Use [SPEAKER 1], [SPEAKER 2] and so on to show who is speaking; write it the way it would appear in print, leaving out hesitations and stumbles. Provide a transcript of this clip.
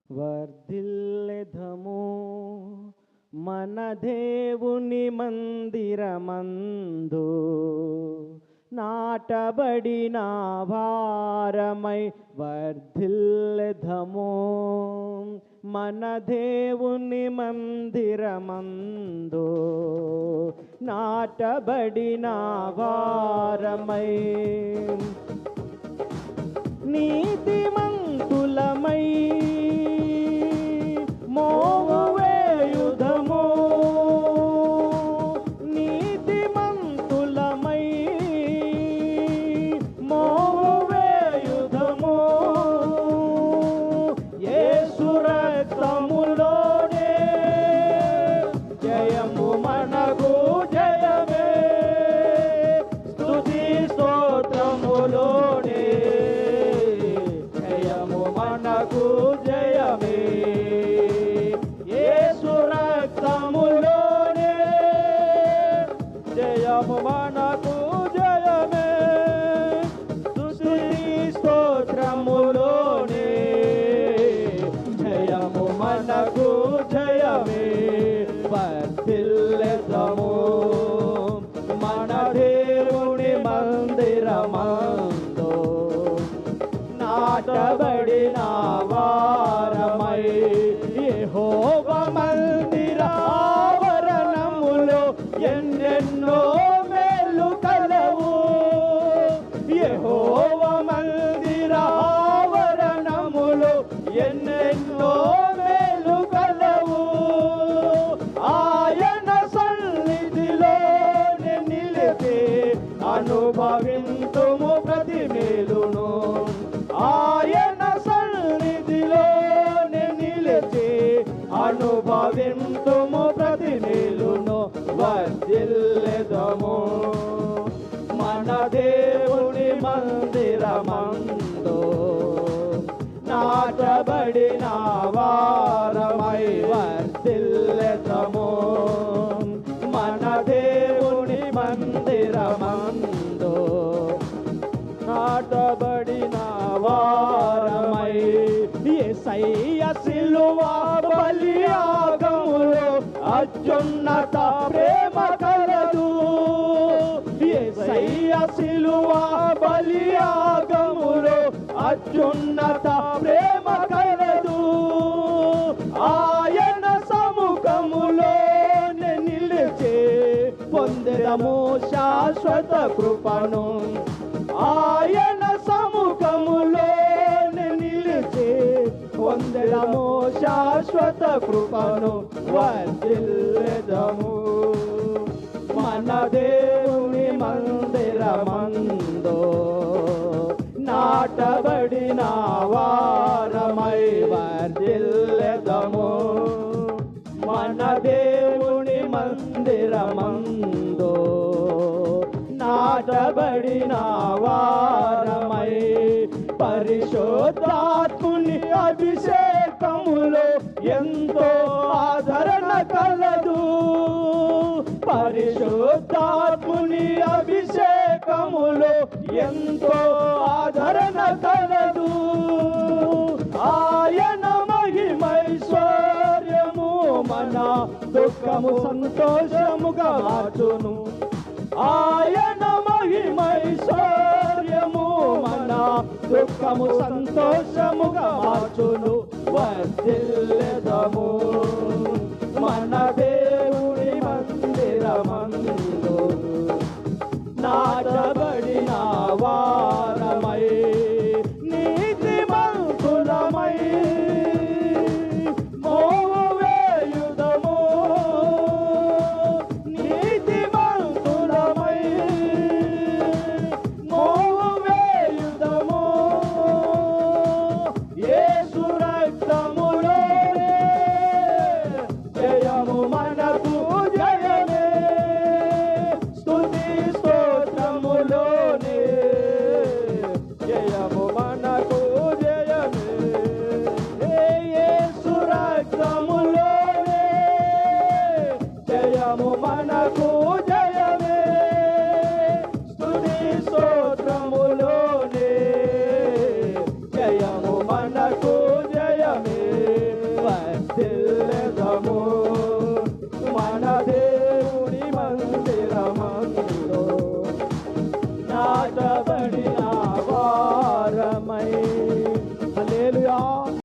[SPEAKER 1] వర్ధిల్లెదము మన దేవుని మందిరమందు, నాటబడిన వారమై వర్ధిల్లెదము మన దేవుని మందిరమందు, నాటబడిన వారమై నీతిమంతులమై మోము వేయుధము, నీతిమంతులమై మోము వేయుధము, యేసు రక్తములోనే జయము మనకు జయమే, స్తుతి స్తోత్రములోనే జయము మనకు జయమే, యేసు రక్తములోనే జయము మనకు జయమే, స్తుతి స్తోత్రములోనే జయము మనకు జయమే. వర్ధిల్లెదము మన దేవుని మందిరమందు, నాటబడిన వారమై యెహోవా మందిర ఆవరణములో ఎన్నెన్నో మేలు కలవు, యెహోవా మందిర ఆవరణములో ఎన్నెన్నో మేలు కలవు, ఆయన సన్నిధిలో నిలిపి అనుభవింతుము ప్రతి మేలును, ఆయన సన్నిధిలో నిలిచి అనుభవింతుము ప్రతి మేలును. వర్ధిల్లెదము మన దేవుని మందిరమందు, నాటబడిన వారమై వర్ధిల్లెదము మన దేవుని మందిరమందు, నాటబడిన వారమై యేసయ్య సిలువ బలియాగములో అత్యున్నత ప్రేమ కలదు, యేసయ్య సిలువ బలియాగములో అత్యున్నత ప్రేమ కలదు, ఆయన సముఖములో నిలిచి పొందెదము శాశ్వత కృపను, ఆయన సముఖములో నిలిచి పొందెదము శాశ్వత కృపను. వర్ధిల్లెదము మన దేవుని మందిరమందు, నాటబడిన వారమై వర్ధిల్లెదము మన దేవుని మందిరమందు, నాటబడిన వారమై పరిశుద్ధాత్ముని అభిషేకములో ఎంతో ఆదరణ కలదు, పరిశుద్ధాత్ముని అభిషేకములో ఎంతో ఆదరణ కలదు, ఆయన మహిమైశ్వర్యము మన దుఃఖము సంతోషముగా మార్చును, ఆయన మహిమైశ్వర్యము మన దుఃఖము సంతోషముగా మార్చును. వర్ధిల్లెదము మన దేవుని మందిరమందు, నాటబడిన వారమై నీతిమంతులమై మోము వేయుధము, నీతిమంతులమై మోము వేయుధము, యేసు రక్తములోనే జయము మనకు జయమే, స్తుతి స్తోత్రములోనే జయము మనకు జయమే, యేసు రక్తములోనే జయము మనకు